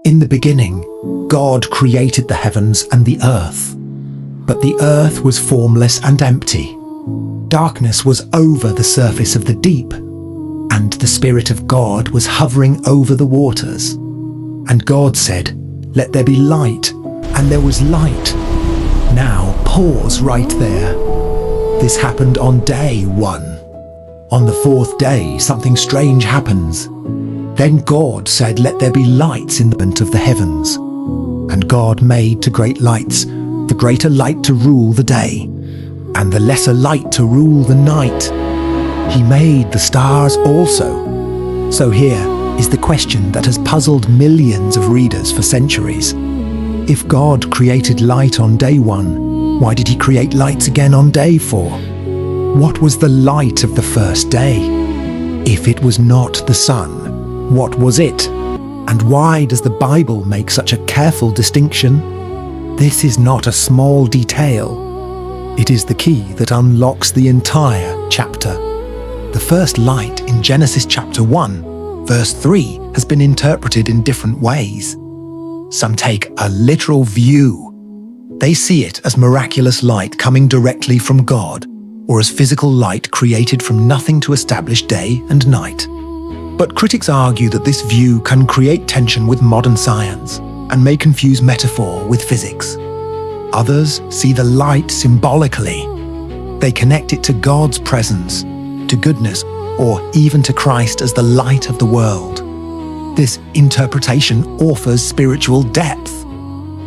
In the beginning, God created the heavens and the earth. But the earth was formless and empty. Darkness was over the surface of the deep, and the Spirit of God was hovering over the waters. And God said, "Let there be light," and there was light. Now pause right there. This happened on day 1. On the 4th day, something strange happens. Then God said, "Let there be lights in the firmament of the heavens." And God made 2 great lights, the greater light to rule the day, and the lesser light to rule the night. He made the stars also. So here is the question that has puzzled millions of readers for centuries. If God created light on day 1, why did he create lights again on day 4? What was the light of the first day? If it was not the sun, what was it? And why does the Bible make such a careful distinction? This is not a small detail. It is the key that unlocks the entire chapter. The first light in Genesis chapter 1, verse 3, has been interpreted in different ways. Some take a literal view. They see it as miraculous light coming directly from God, or as physical light created from nothing to establish day and night. But critics argue that this view can create tension with modern science and may confuse metaphor with physics. Others see the light symbolically. They connect it to God's presence, to goodness, or even to Christ as the light of the world. This interpretation offers spiritual depth,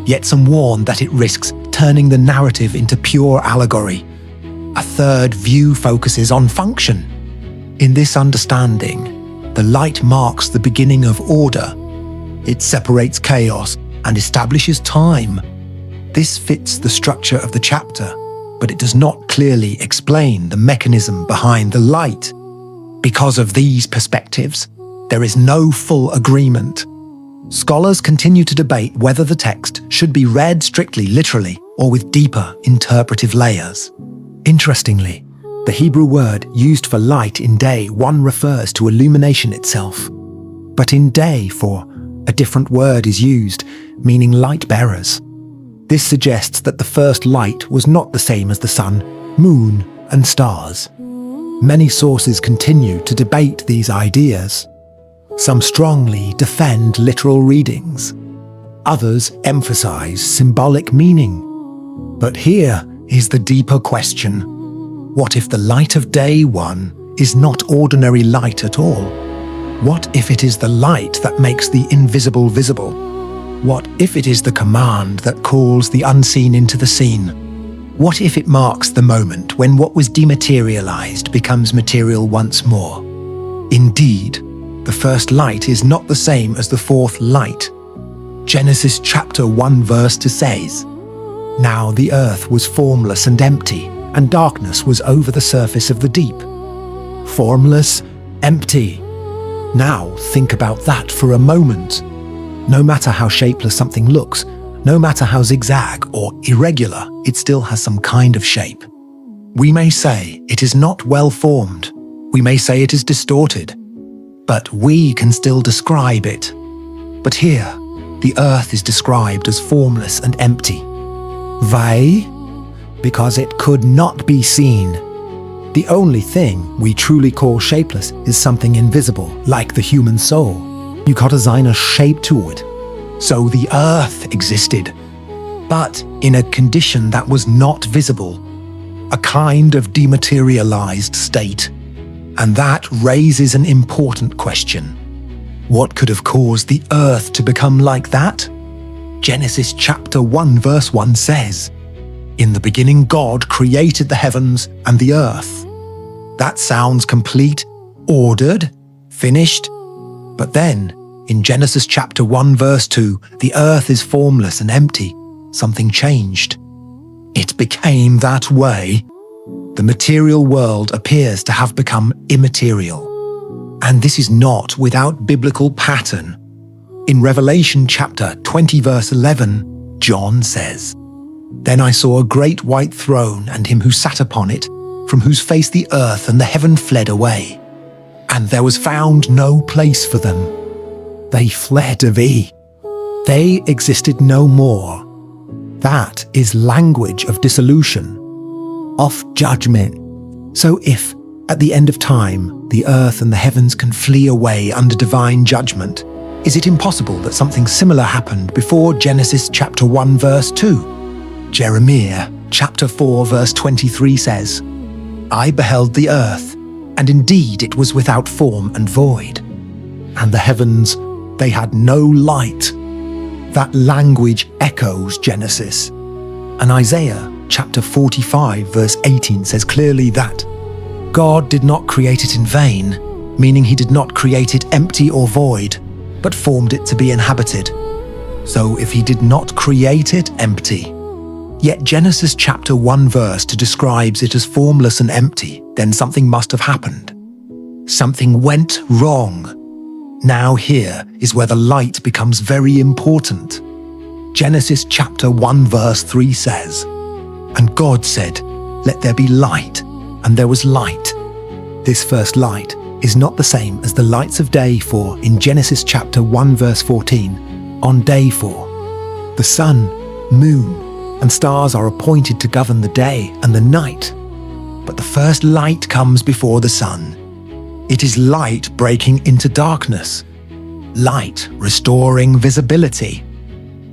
yet some warn that it risks turning the narrative into pure allegory. A third view focuses on function. In this understanding, the light marks the beginning of order. It separates chaos and establishes time. This fits the structure of the chapter, but it does not clearly explain the mechanism behind the light. Because of these perspectives, there is no full agreement. Scholars continue to debate whether the text should be read strictly literally or with deeper interpretive layers. Interestingly, the Hebrew word used for light in day 1 refers to illumination itself. But in day 4, a different word is used, meaning light bearers. This suggests that the first light was not the same as the sun, moon, and stars. Many sources continue to debate these ideas. Some strongly defend literal readings. Others emphasize symbolic meaning. But here is the deeper question. What if the light of day 1 is not ordinary light at all? What if it is the light that makes the invisible visible? What if it is the command that calls the unseen into the seen? What if it marks the moment when what was dematerialized becomes material once more? Indeed, the first light is not the same as the fourth light. Genesis chapter 1 verse 2 says, "Now the earth was formless and empty, and darkness was over the surface of the deep." Formless, empty. Now think about that for a moment. No matter how shapeless something looks, no matter how zigzag or irregular, it still has some kind of shape. We may say it is not well formed. We may say it is distorted. But we can still describe it. But here, the earth is described as formless and empty. Why? Because it could not be seen. The only thing we truly call shapeless is something invisible, like the human soul. You can't assign a shape to it. So the earth existed, but in a condition that was not visible, a kind of dematerialized state. And that raises an important question. What could have caused the earth to become like that? Genesis chapter 1 verse 1 says, "In the beginning God created the heavens and the earth." That sounds complete, ordered, finished. But then, in Genesis chapter 1 verse 2, the earth is formless and empty. Something changed. It became that way. The material world appears to have become immaterial. And this is not without biblical pattern. In Revelation chapter 20 verse 11, John says, "Then I saw a great white throne and him who sat upon it, from whose face the earth and the heaven fled away. And there was found no place for them. They fled away." They existed no more. That is language of dissolution, of judgment. So if, at the end of time, the earth and the heavens can flee away under divine judgment, is it impossible that something similar happened before Genesis chapter 1 verse 2? Jeremiah chapter 4 verse 23 says, "I beheld the earth, and indeed it was without form and void. And the heavens, they had no light." That language echoes Genesis. And Isaiah chapter 45 verse 18 says clearly that God did not create it in vain, meaning he did not create it empty or void, but formed it to be inhabited. So if he did not create it empty, yet Genesis chapter 1 verse 2 describes it as formless and empty, then something must have happened. Something went wrong. Now here is where the light becomes very important. Genesis chapter 1 verse 3 says, "And God said, let there be light, and there was light." This first light is not the same as the lights of day, for in Genesis chapter 1 verse 14, on day 4, the sun, moon, and stars are appointed to govern the day and the night. But the first light comes before the sun. It is light breaking into darkness, light restoring visibility,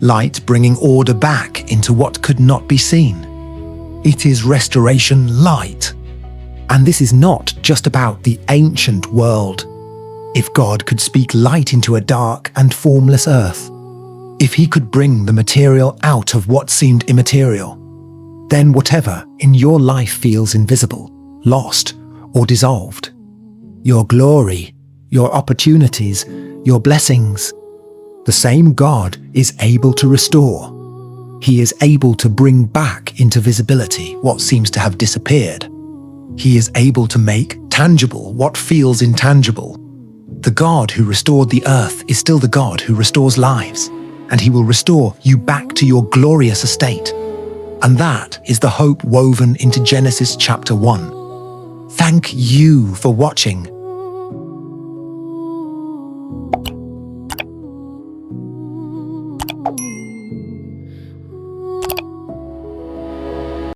light bringing order back into what could not be seen. It is restoration light. And this is not just about the ancient world. If God could speak light into a dark and formless earth, if he could bring the material out of what seemed immaterial, then whatever in your life feels invisible, lost, or dissolved, your glory, your opportunities, your blessings, the same God is able to restore. He is able to bring back into visibility what seems to have disappeared. He is able to make tangible what feels intangible. The God who restored the earth is still the God who restores lives, and he will restore you back to your glorious estate. And that is the hope woven into Genesis chapter 1. Thank you for watching.